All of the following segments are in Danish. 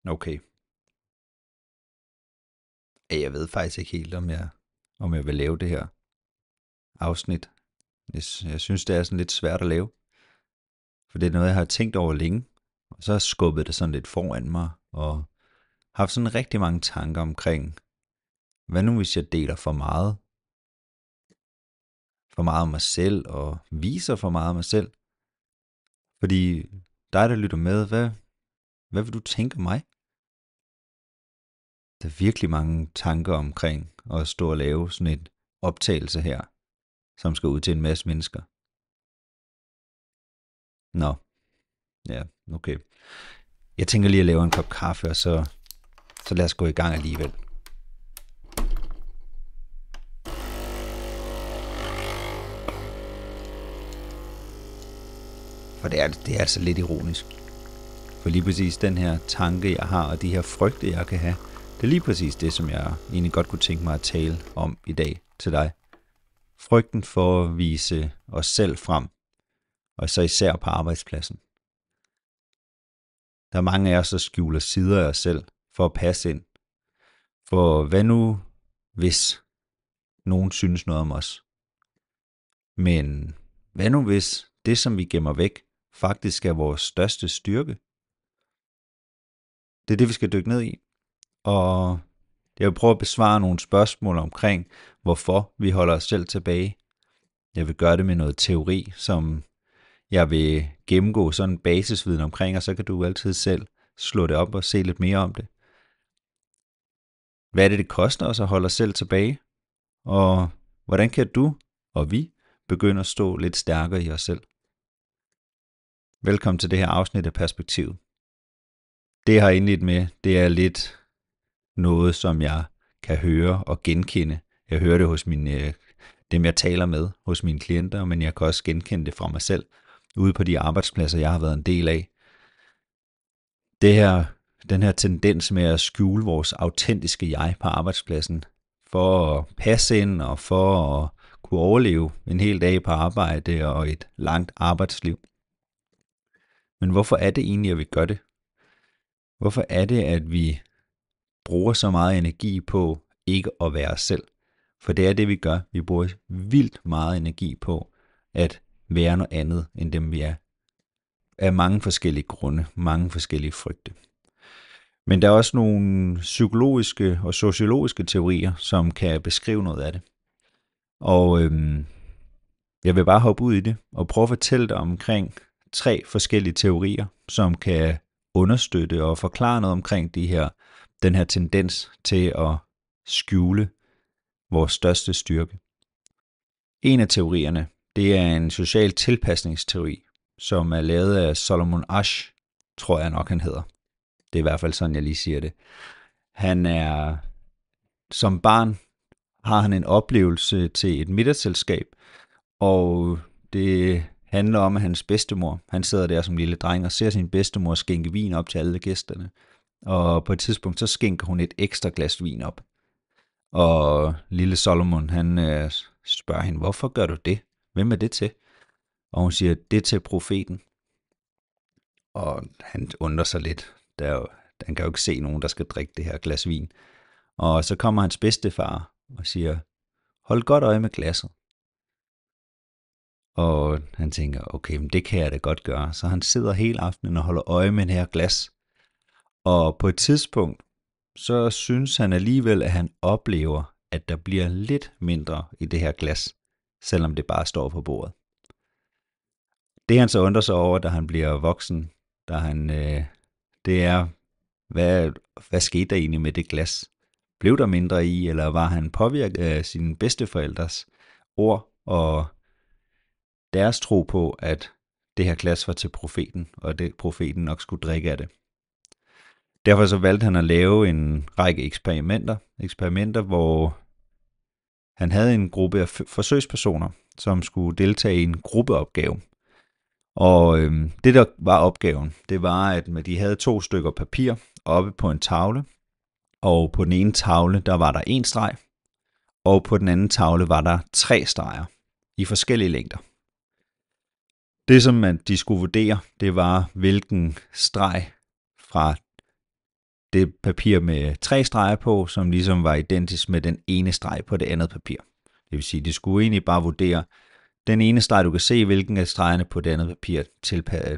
Okay. Jeg ved faktisk ikke helt, om jeg vil lave det her afsnit. Jeg synes, det er sådan lidt svært at lave, for det er noget, jeg har tænkt over længe. Og så har jeg skubbet det sådan lidt foran mig, og haft sådan rigtig mange tanker omkring, hvad nu hvis jeg deler for meget? For meget om mig selv, og viser for meget af mig selv? Fordi dig, der lytter med, hvad vil du tænke om mig? Der er virkelig mange tanker omkring at stå og lave sådan et optagelse her, som skal ud til en masse mennesker. Nå, ja, okay. Jeg tænker lige at lave en kop kaffe, og så lad os gå i gang alligevel. For det er altså lidt ironisk. For lige præcis den her tanke, jeg har, og de her frygte, jeg kan have, det er lige præcis det, som jeg egentlig godt kunne tænke mig at tale om i dag til dig. Frygten for at vise os selv frem, og så især på arbejdspladsen. Der er mange af os, der skjuler sider af os selv for at passe ind. For hvad nu, hvis nogen synes noget om os? Men hvad nu, hvis det, som vi gemmer væk, faktisk er vores største styrke? Det er det, vi skal dykke ned i. Og jeg vil prøve at besvare nogle spørgsmål omkring, hvorfor vi holder os selv tilbage. Jeg vil gøre det med noget teori, som jeg vil gennemgå sådan en basisviden omkring, og så kan du altid selv slå det op og se lidt mere om det. Hvad er det, det koster os at holde os selv tilbage? Og hvordan kan du og vi begynde at stå lidt stærkere i os selv? Velkommen til det her afsnit af Perspektivet. Det jeg har indledt med, det er lidt noget, som jeg kan høre og genkende. Jeg hører det hos dem, jeg taler med, hos mine klienter, men jeg kan også genkende det fra mig selv, ude på de arbejdspladser, jeg har været en del af. Den her tendens med at skjule vores autentiske jeg på arbejdspladsen, for at passe ind og for at kunne overleve en hel dag på arbejde og et langt arbejdsliv. Men hvorfor er det egentlig, at vi gør det? Hvorfor er det, at vi bruger så meget energi på ikke at være os selv? For det er det, vi gør. Vi bruger vildt meget energi på at være noget andet, end dem vi er. Af mange forskellige grunde, mange forskellige frygte. Men der er også nogle psykologiske og sociologiske teorier, som kan beskrive noget af det. Og jeg vil bare hoppe ud i det og prøve at fortælle dig omkring 3 forskellige teorier, som kan understøtte og forklare noget omkring den her tendens til at skjule vores største styrke. En af teorierne, det er en social tilpasningsteori, som er lavet af Solomon Asch, tror jeg nok han hedder. Det er i hvert fald sådan, jeg lige siger det. Som barn har han en oplevelse til et middagsselskab, og det handler om, at hans bedstemor, han sidder der som lille dreng og ser sin bedstemor skænke vin op til alle gæsterne. Og på et tidspunkt, så skænker hun et ekstra glas vin op. Og lille Solomon, han spørger hende, hvorfor gør du det? Hvem er det til? Og hun siger, det er til profeten. Og han undrer sig lidt. Han kan jo ikke se nogen, der skal drikke det her glas vin. Og så kommer hans bedstefar og siger, hold godt øje med glasset. Og han tænker, okay, men det kan jeg da godt gøre. Så han sidder hele aftenen og holder øje med det her glas. Og på et tidspunkt, så synes han alligevel, at han oplever, at der bliver lidt mindre i det her glas, selvom det bare står på bordet. Det han så undrer sig over, da han bliver voksen, det er, hvad skete der egentlig med det glas? Blev der mindre i, eller var han påvirket af sine bedsteforældres ord og deres tro på, at det her glas var til profeten, og at profeten nok skulle drikke af det? Derfor så valgte han at lave en række eksperimenter, hvor han havde en gruppe af forsøgspersoner, som skulle deltage i en gruppeopgave. Og det der var opgaven, det var, at de havde 2 stykker papir oppe på en tavle, og på den ene tavle, der var der 1 streg, og på den anden tavle var der 3 streger i forskellige længder. Det som de skulle vurdere, det var, hvilken streg fra det papir med 3 streger på, som ligesom var identisk med den ene streg på det andet papir. Det vil sige, de skulle egentlig bare vurdere, den ene streg, du kan se, hvilken af stregerne på det andet papir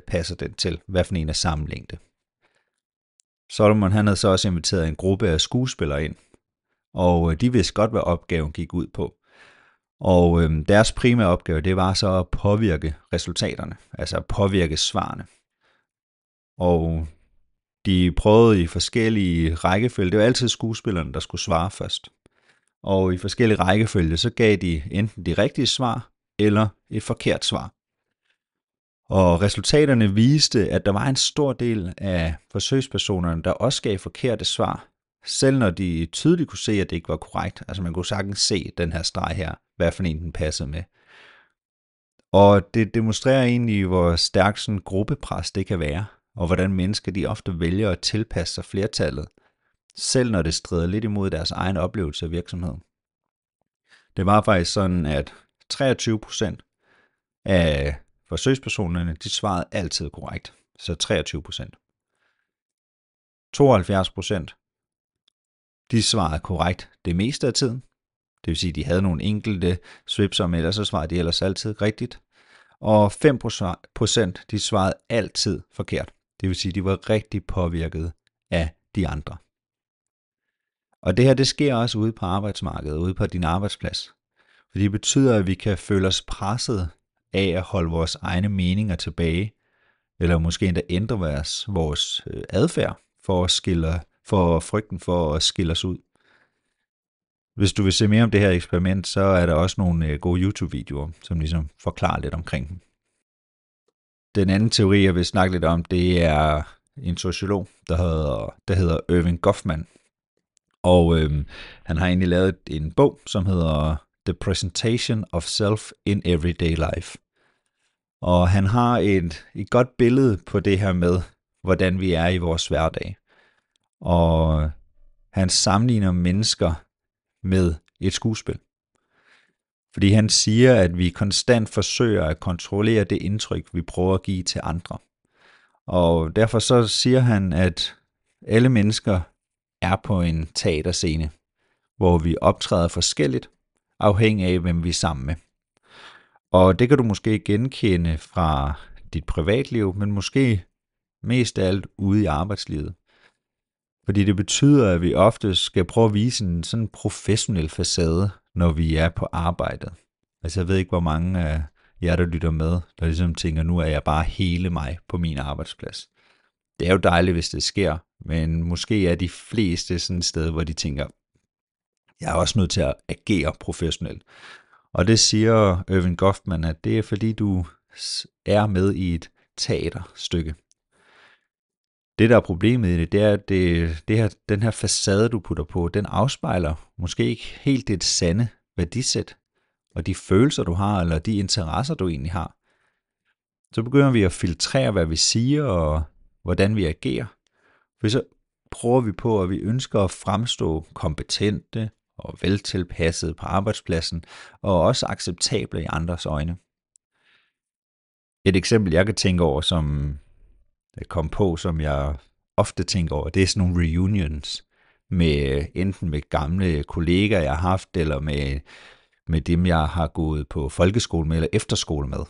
passer den til, hvad for en er samme længde. Solomon han havde så også inviteret en gruppe af skuespillere ind, og de vidste godt, hvad opgaven gik ud på. Og deres primære opgave, det var så at påvirke resultaterne, altså at påvirke svarene. Og de prøvede i forskellige rækkefølge, det var altid skuespillerne, der skulle svare først. Og i forskellige rækkefølge, så gav de enten de rigtige svar, eller et forkert svar. Og resultaterne viste, at der var en stor del af forsøgspersonerne, der også gav forkerte svar, selv når de tydeligt kunne se, at det ikke var korrekt. Altså man kunne sagtens se den her streg her, hvad for en den passede med. Og det demonstrerer egentlig, hvor stærkt sådan gruppepres det kan være, og hvordan mennesker de ofte vælger at tilpasse sig flertallet, selv når det strider lidt imod deres egen oplevelse af virksomheden. Det var faktisk sådan, at 23% af forsøgspersonerne, de svarede altid korrekt. Så 23%. 72%, de svarede korrekt det meste af tiden. Det vil sige, at de havde nogle enkelte svipser, men ellers så svarede de ellers altid rigtigt. Og 5%, de svarede altid forkert. Det vil sige, at de var rigtig påvirket af de andre. Og det her, det sker også ude på arbejdsmarkedet, ude på din arbejdsplads. For det betyder, at vi kan føle os presset af at holde vores egne meninger tilbage, eller måske endda ændre vores adfærd for frygten for at skille os ud. Hvis du vil se mere om det her eksperiment, så er der også nogle gode YouTube-videoer, som ligesom forklarer lidt omkring dem. Den anden teori, jeg vil snakke lidt om, det er en sociolog, der hedder Erving Goffman. Og han har egentlig lavet en bog, som hedder The Presentation of Self in Everyday Life. Og han har et godt billede på det her med, hvordan vi er i vores hverdag. Og han sammenligner mennesker med et skuespil. Fordi han siger, at vi konstant forsøger at kontrollere det indtryk, vi prøver at give til andre. Og derfor så siger han, at alle mennesker er på en teaterscene, hvor vi optræder forskelligt, afhængig af, hvem vi er sammen med. Og det kan du måske genkende fra dit privatliv, men måske mest af alt ude i arbejdslivet. Fordi det betyder, at vi ofte skal prøve at vise en sådan professionel facade, når vi er på arbejdet. Altså jeg ved ikke, hvor mange af jer, der lytter med, der ligesom tænker, nu er jeg bare hele mig på min arbejdsplads. Det er jo dejligt, hvis det sker, men måske er de fleste sådan et sted, hvor de tænker, jeg er også nødt til at agere professionelt. Og det siger Erving Goffman, at det er fordi, du er med i et teaterstykke. Det, der er problemet i det er, at den her facade, du putter på, den afspejler måske ikke helt det sande værdisæt, og de følelser, du har, eller de interesser, du egentlig har. Så begynder vi at filtrere, hvad vi siger, og hvordan vi agerer. For så prøver vi på, at vi ønsker at fremstå kompetente og veltilpassede på arbejdspladsen, og også acceptable i andres øjne. Et eksempel, jeg kan tænke over, som jeg kom på, som jeg ofte tænker over, det er sådan nogle reunions, enten med gamle kollegaer, jeg har haft, eller med dem, jeg har gået på folkeskole med, eller efterskole med.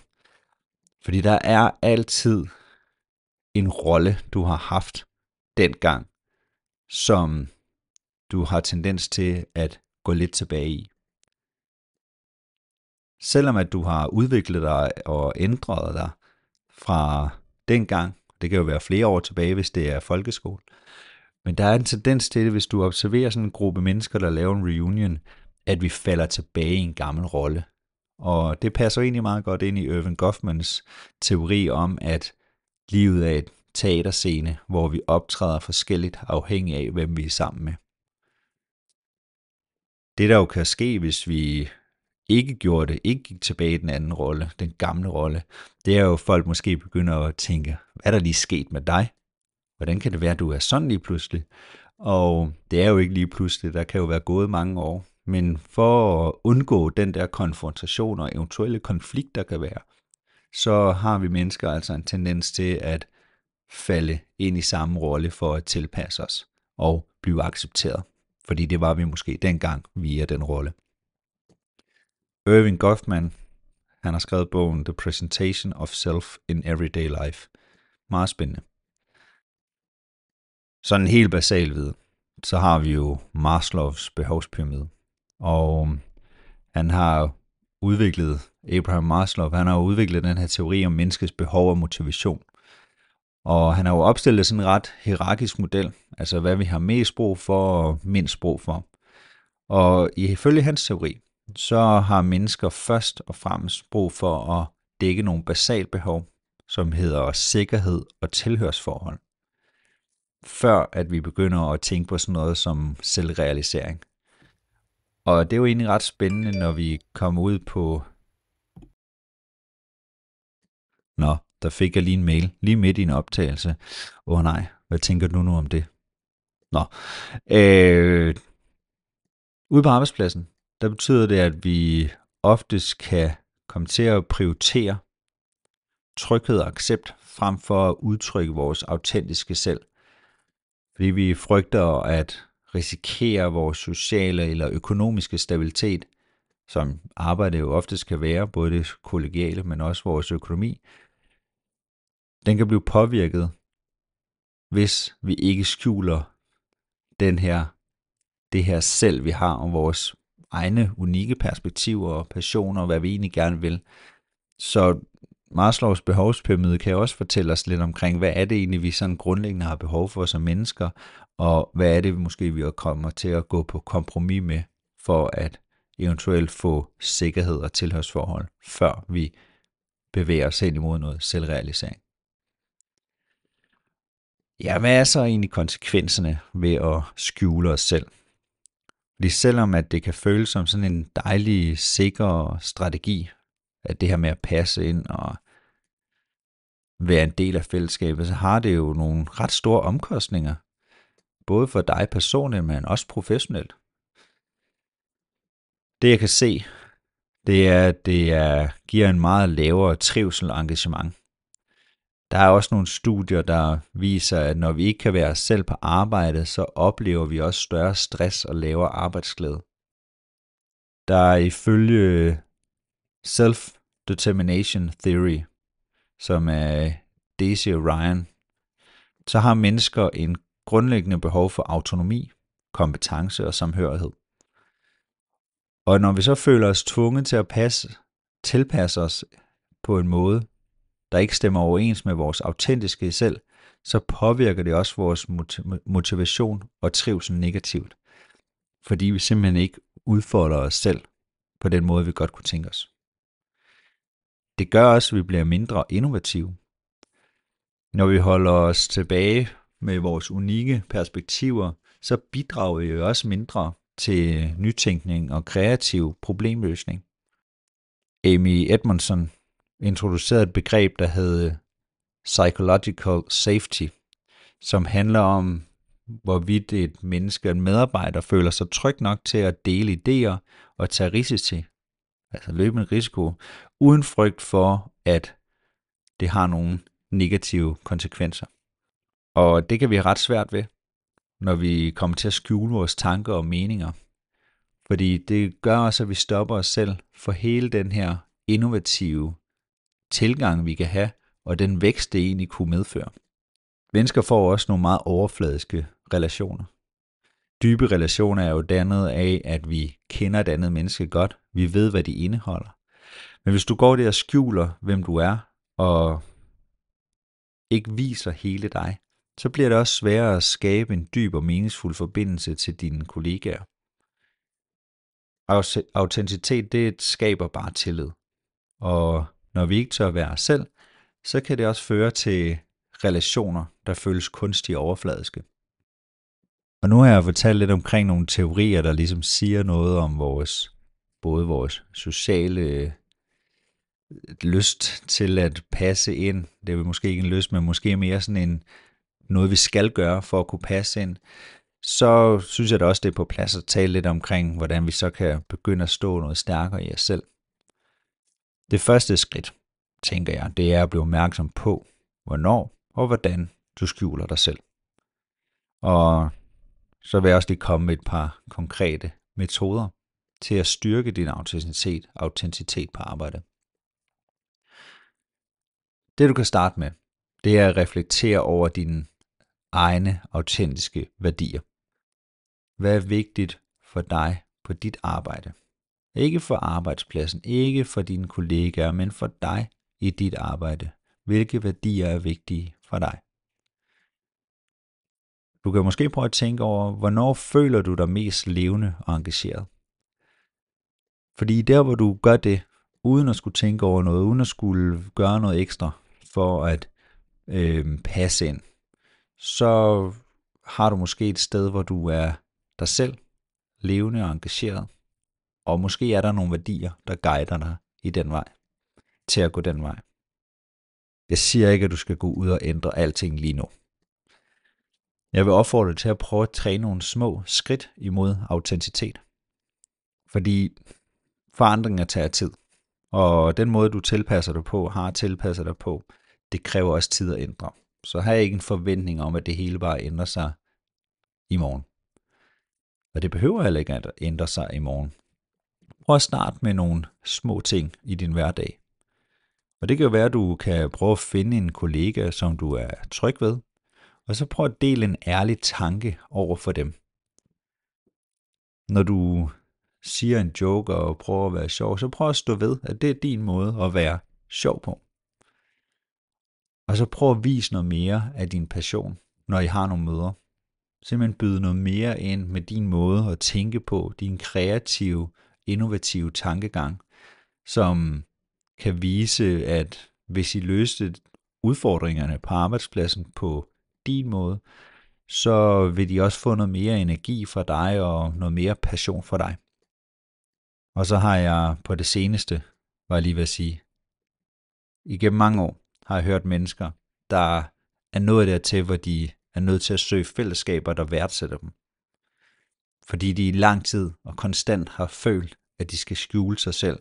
Fordi der er altid en rolle, du har haft dengang, som du har tendens til at gå lidt tilbage i. Selvom at du har udviklet dig og ændret dig fra dengang, det kan jo være flere år tilbage, hvis det er folkeskole, men der er en tendens til det, hvis du observerer sådan en gruppe mennesker, der laver en reunion, at vi falder tilbage i en gammel rolle. Og det passer egentlig meget godt ind i Erving Goffmans teori om, at livet er et teaterscene, hvor vi optræder forskelligt afhængig af, hvem vi er sammen med. Det der jo kan ske, hvis vi ikke gjorde det, ikke gik tilbage i den anden rolle, den gamle rolle, det er jo, at folk måske begynder at tænke, hvad er der lige sket med dig? Hvordan kan det være, at du er sådan lige pludselig? Og det er jo ikke lige pludselig, der kan jo være gået mange år. Men for at undgå den der konfrontation og eventuelle konflikt, der kan være, så har vi mennesker altså en tendens til at falde ind i samme rolle for at tilpasse os. og blive accepteret. Fordi det var vi måske dengang via den rolle. Erving Goffman, han har skrevet bogen The Presentation of Self in Everyday Life. Meget spændende. Sådan helt basal viden, så har vi jo Maslows behovspyramide. Og han har udviklet, Abraham Maslow, han har udviklet den her teori om menneskets behov og motivation. Og han har jo opstillet sådan en ret hierarkisk model, altså hvad vi har mest brug for og mindst brug for. Og ifølge hans teori, så har mennesker først og fremmest brug for at dække nogle basale behov, som hedder sikkerhed og tilhørsforhold, før at vi begynder at tænke på sådan noget som selvrealisering. Og det er jo egentlig ret spændende, når vi kommer ud på... Nå, der fik jeg lige en mail, lige midt i en optagelse. Nej, hvad tænker du nu om det? Nå, ude på arbejdspladsen, der betyder det, at vi oftest kan komme til at prioritere tryghed og accept, frem for at udtrykke vores autentiske selv. Fordi vi frygter at risikere vores sociale eller økonomiske stabilitet, som arbejde jo oftest kan være, både det kollegiale, men også vores økonomi, den kan blive påvirket, hvis vi ikke skjuler det her selv, vi har, om vores egne unikke perspektiver og passioner, og hvad vi egentlig gerne vil. Så Maslows behovspyramide kan også fortælle os lidt omkring, hvad er det egentlig, vi sådan grundlæggende har behov for som mennesker, og hvad er det, vi kommer til at gå på kompromis med, for at eventuelt få sikkerhed og tilhørsforhold, før vi bevæger os hen imod noget selvrealisering. Ja, hvad er så egentlig konsekvenserne ved at skjule os selv? Fordi selvom at det kan føles som sådan en dejlig, sikker strategi, at det her med at passe ind og være en del af fællesskabet, så har det jo nogle ret store omkostninger, både for dig personligt, men også professionelt. Det jeg kan se, det er, at det giver en meget lavere trivsel og engagement. Der er også nogle studier, der viser, at når vi ikke kan være os selv på arbejdet, så oplever vi også større stress og lavere arbejdsglæde. Der er ifølge Self-Determination Theory, som er Daisy og Ryan, så har mennesker en grundlæggende behov for autonomi, kompetence og samhørighed. Og når vi så føler os tvunget til at tilpasse os på en måde, der ikke stemmer overens med vores autentiske selv, så påvirker det også vores motivation og trivsel negativt. Fordi vi simpelthen ikke udfordrer os selv på den måde, vi godt kunne tænke os. Det gør også, at vi bliver mindre innovative. Når vi holder os tilbage med vores unikke perspektiver, så bidrager vi jo også mindre til nytænkning og kreativ problemløsning. Amy Edmondson introducerede et begreb, der hed psychological safety, som handler om, hvorvidt et menneske, en medarbejder, føler sig tryg nok til at dele idéer og tage risici, altså løbe en risiko, uden frygt for, at det har nogle negative konsekvenser. Og det kan vi have ret svært ved, når vi kommer til at skjule vores tanker og meninger. Fordi det gør også, at vi stopper os selv for hele den her innovative tilgang, vi kan have, og den vækst, det egentlig kunne medføre. Mennesker får også nogle meget overfladiske relationer. Dybe relationer er jo dannet af, at vi kender et andet menneske godt. Vi ved, hvad de indeholder. Men hvis du går der og skjuler, hvem du er, og ikke viser hele dig, så bliver det også sværere at skabe en dyb og meningsfuld forbindelse til dine kollegaer. Autenticitet, det skaber bare tillid. Og når vi ikke tør være os selv, så kan det også føre til relationer, der føles kunstigt overfladiske. Og nu har jeg fortalt lidt omkring nogle teorier, der ligesom siger noget om både vores sociale lyst til at passe ind. Det er måske ikke en lyst, men måske mere sådan noget, vi skal gøre for at kunne passe ind. Så synes jeg da også, det er på plads at tale lidt omkring, hvordan vi så kan begynde at stå noget stærkere i os selv. Det første skridt, tænker jeg, det er at blive opmærksom på, hvornår og hvordan du skjuler dig selv. Og så vil jeg også lige komme med et par konkrete metoder til at styrke din autenticitet på arbejde. Det du kan starte med, det er at reflektere over dine egne autentiske værdier. Hvad er vigtigt for dig på dit arbejde? Ikke for arbejdspladsen, ikke for dine kollegaer, men for dig i dit arbejde. Hvilke værdier er vigtige for dig? Du kan måske prøve at tænke over, hvornår føler du dig mest levende og engageret? Fordi der, hvor du gør det, uden at skulle tænke over noget, uden at skulle gøre noget ekstra for at passe ind, så har du måske et sted, hvor du er dig selv, levende og engageret. Og måske er der nogle værdier, der guider dig i den vej, til at gå den vej. Jeg siger ikke, at du skal gå ud og ændre alting lige nu. Jeg vil opfordre dig til at prøve at træne nogle små skridt imod autenticitet. Fordi forandringer tager tid. Og den måde, du tilpasser dig på, har tilpasset dig på, det kræver også tid at ændre. Så har jeg ikke en forventning om, at det hele bare ændrer sig i morgen. Og det behøver heller ikke at ændre sig i morgen. Prøv at starte med nogle små ting i din hverdag. Og det kan jo være, at du kan prøve at finde en kollega, som du er tryg ved, og så prøv at dele en ærlig tanke over for dem. Når du siger en joke og prøver at være sjov, så prøv at stå ved, at det er din måde at være sjov på. Og så prøv at vise noget mere af din passion, når I har nogle møder. Simpelthen byde noget mere ind med din måde at tænke på, din kreative, innovative tankegang, som kan vise, at hvis I løste udfordringerne på arbejdspladsen på din måde, så vil de også få noget mere energi fra dig og noget mere passion for dig. Og så har jeg på det seneste, var jeg lige ved at sige, igennem mange år har jeg hørt mennesker, der er nået dertil, hvor de er nødt til at søge fællesskaber, der værdsætter dem. Fordi de i lang tid og konstant har følt, at de skal skjule sig selv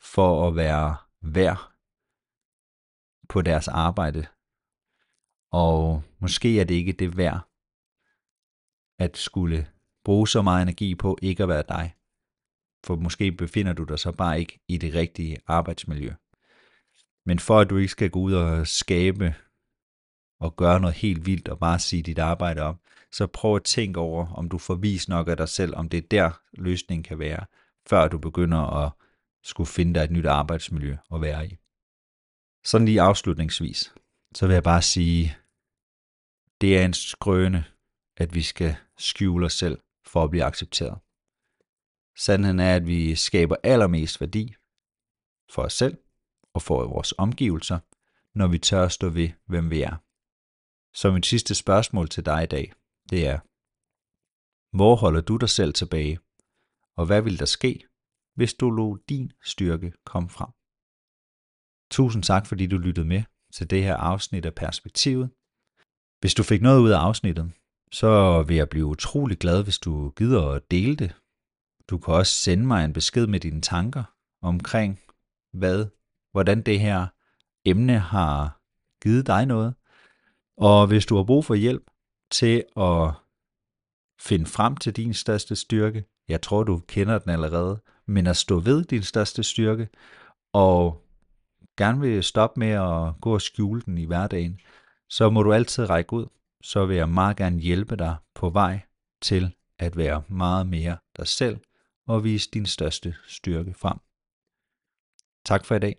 for at være værd på deres arbejde. Og måske er det ikke det værd at skulle bruge så meget energi på ikke at være dig. For måske befinder du dig så bare ikke i det rigtige arbejdsmiljø. Men for at du ikke skal gå ud og skabe og gøre noget helt vildt og bare sige dit arbejde op, så prøv at tænke over, om du får vist nok af dig selv, om det er der løsningen kan være, før du begynder at skulle finde dig et nyt arbejdsmiljø at være i. Sådan lige afslutningsvis, så vil jeg bare sige, det er en skrøne, at vi skal skjule os selv for at blive accepteret. Sandheden er, at vi skaber allermest værdi for os selv og for vores omgivelser, når vi tør at stå ved, hvem vi er. Så mit sidste spørgsmål til dig i dag, det er, hvor holder du dig selv tilbage, og hvad vil der ske, hvis du lod din styrke komme frem? Tusind tak, fordi du lyttede med til det her afsnit af Perspektivet. Hvis du fik noget ud af afsnittet, så vil jeg blive utrolig glad, hvis du gider at dele det. Du kan også sende mig en besked med dine tanker omkring, hvordan det her emne har givet dig noget. Og hvis du har brug for hjælp til at finde frem til din største styrke, jeg tror du kender den allerede, men at stå ved din største styrke, og gerne vil stoppe med at gå og skjule den i hverdagen, så må du altid række ud. Så vil jeg meget gerne hjælpe dig på vej til at være meget mere dig selv og vise din største styrke frem. Tak for i dag.